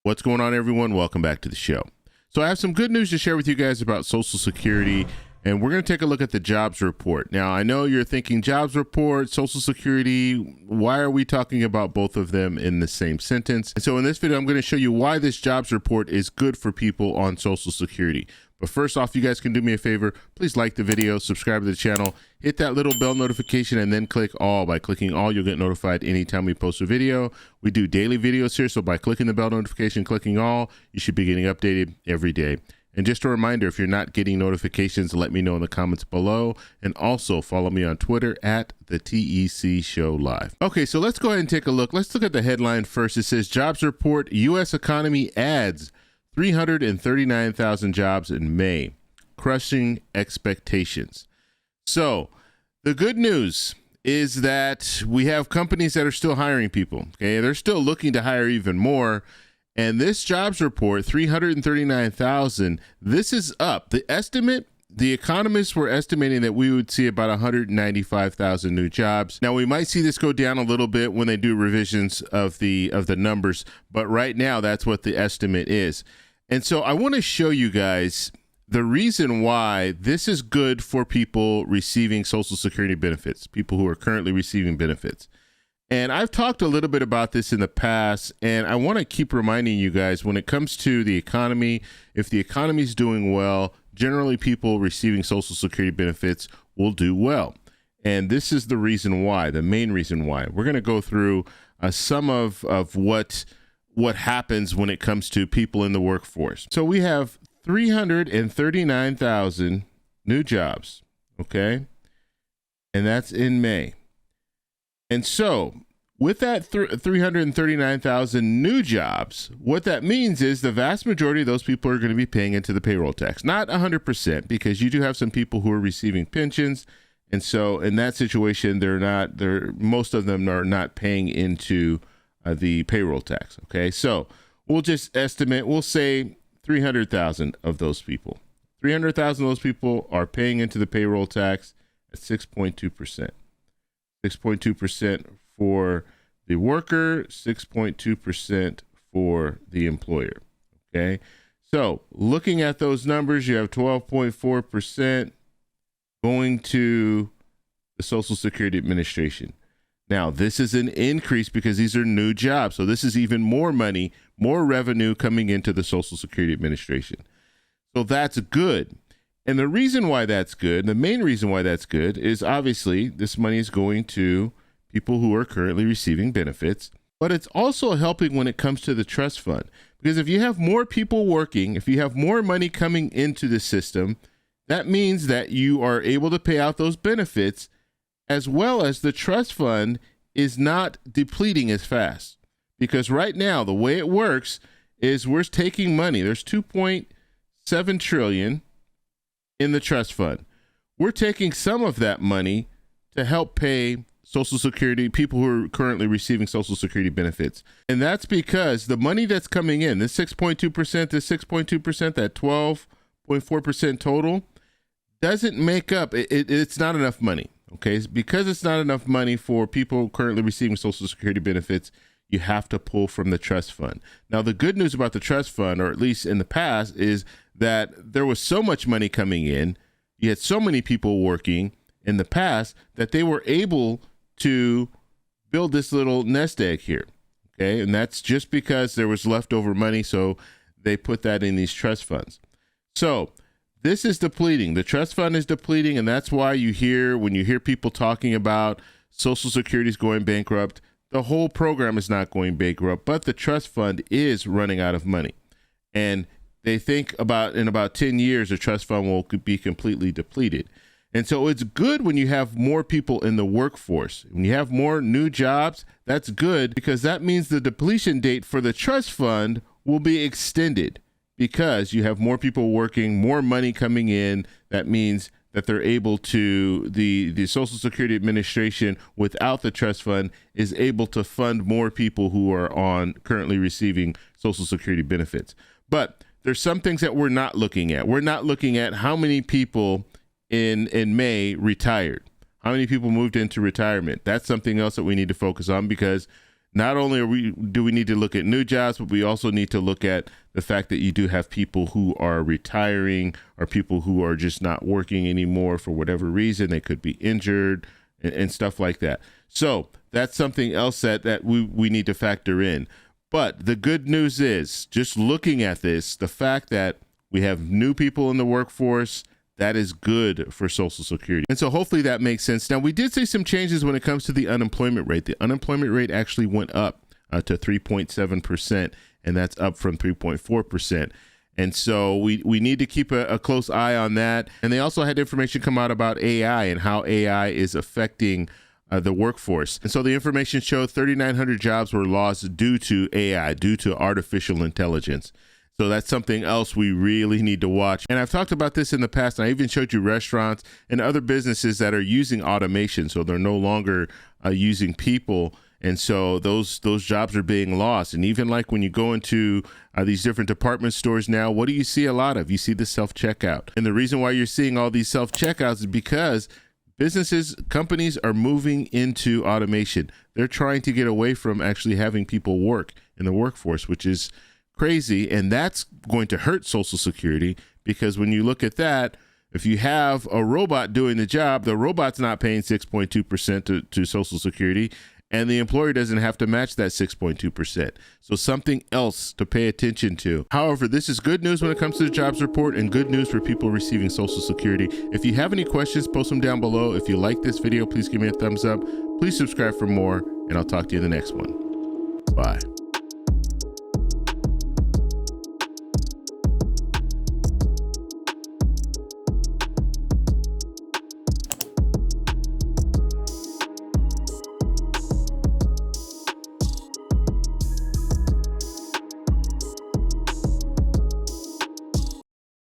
What's going on, everyone? Welcome back to the show. So I have some good news to share with you guys about Social Security, and we're going to take a look at the jobs report. Now, I know you're thinking jobs report, Social Security, why are we talking about both of them in the same sentence? And so in this video, I'm going to show you why this jobs report is good for people on Social Security. But first off, you guys can do me a favor. Please like the video, subscribe to the channel, hit that little bell notification, and then click all. By clicking all, you'll get notified anytime we post a video. We do daily videos here, so by clicking the bell notification, clicking all, you should be getting updated every day. And just a reminder, if you're not getting notifications, let me know in the comments below. And also follow me on Twitter at the TEC Show Live. Okay, so let's go ahead and take a look. Let's look at the headline first. It says, Jobs Report, U.S. Economy adds 339,000 jobs in May, crushing expectations. So the good news is that we have companies that are still hiring people. Okay, they're still looking to hire even more. And this jobs report, 339,000, this is up. The estimate, the economists were estimating that we would see about 195,000 new jobs. Now, we might see this go down a little bit when they do revisions of the numbers, but right now that's what the estimate is. And so I want to show you guys the reason why this is good for people receiving Social Security benefits, people who are currently receiving benefits. And I've talked a little bit about this in the past, and I want to keep reminding you guys when it comes to the economy, if the economy is doing well, generally people receiving Social Security benefits will do well. And this is the reason why, the main reason why. We're going to go through some of what happens when it comes to people in the workforce. So we have 339,000 new jobs, okay? And that's in May. And so with that 339,000 new jobs, what that means is the vast majority of those people are going to be paying into the payroll tax. Not 100%, because you do have some people who are receiving pensions. And so in that situation, most of them are not paying into the payroll tax. Okay, so we'll just estimate, we'll say 300,000 of those people. 300,000 of those people are paying into the payroll tax at 6.2%. 6.2% for the worker, 6.2% for the employer. Okay, so looking at those numbers, you have 12.4% going to the Social Security Administration. Now, this is an increase because these are new jobs. So this is even more money, more revenue coming into the Social Security Administration. So that's good. And the reason why that's good, the main reason why that's good, is obviously this money is going to people who are currently receiving benefits, but it's also helping when it comes to the trust fund. Because if you have more people working, if you have more money coming into the system, that means that you are able to pay out those benefits, as well as the trust fund is not depleting as fast. Because right now, the way it works is we're taking money. There's 2.7 trillion in the trust fund. We're taking some of that money to help pay Social Security, people who are currently receiving Social Security benefits. And that's because the money that's coming in, this 6.2%, this 6.2%, that 12.4% total, doesn't make up, it's not enough money. Okay, because it's not enough money for people currently receiving Social Security benefits, you have to pull from the trust fund. Now, the good news about the trust fund, or at least in the past, is that there was so much money coming in, you had so many people working in the past that they were able to build this little nest egg here. Okay, and that's just because there was leftover money, so they put that in these trust funds. So this is depleting. The trust fund is depleting, and that's why when you hear people talking about Social Security is going bankrupt, the whole program is not going bankrupt, but the trust fund is running out of money. And they think in about 10 years, the trust fund will be completely depleted. And so it's good when you have more people in the workforce. When you have more new jobs, that's good, because that means the depletion date for the trust fund will be extended. Because you have more people working, more money coming in, that means that they're able to, the Social Security Administration without the trust fund is able to fund more people who are currently receiving Social Security benefits. But there's some things that we're not looking at. We're not looking at how many people in May retired, how many people moved into retirement. That's something else that we need to focus on, because not only do we need to look at new jobs, but we also need to look at the fact that you do have people who are retiring or people who are just not working anymore for whatever reason. They could be injured and stuff like that. So that's something else that we need to factor in. But the good news is, just looking at this, the fact that we have new people in the workforce, that is good for Social Security. And so hopefully that makes sense. Now, we did see some changes when it comes to the unemployment rate. The unemployment rate actually went up to 3.7%, and that's up from 3.4%. And so we need to keep a close eye on that. And they also had information come out about AI and how AI is affecting the workforce. And so the information showed 3,900 jobs were lost due to AI, due to artificial intelligence. So that's something else we really need to watch. And I've talked about this in the past, and I even showed you restaurants and other businesses that are using automation. So they're no longer using people. And so those jobs are being lost. And even like when you go into these different department stores now, what do you see a lot of? You see the self-checkout. And the reason why you're seeing all these self-checkouts is because businesses, companies are moving into automation. They're trying to get away from actually having people work in the workforce, which is crazy, and that's going to hurt Social Security, because when you look at that, if you have a robot doing the job, the robot's not paying 6.2% to Social Security, and the employer doesn't have to match that 6.2%. So something else to pay attention to. However, this is good news when it comes to the jobs report and good news for people receiving Social Security. If you have any questions, post them down below. If you like this video, please give me a thumbs up. Please subscribe for more, and I'll talk to you in the next one. Bye.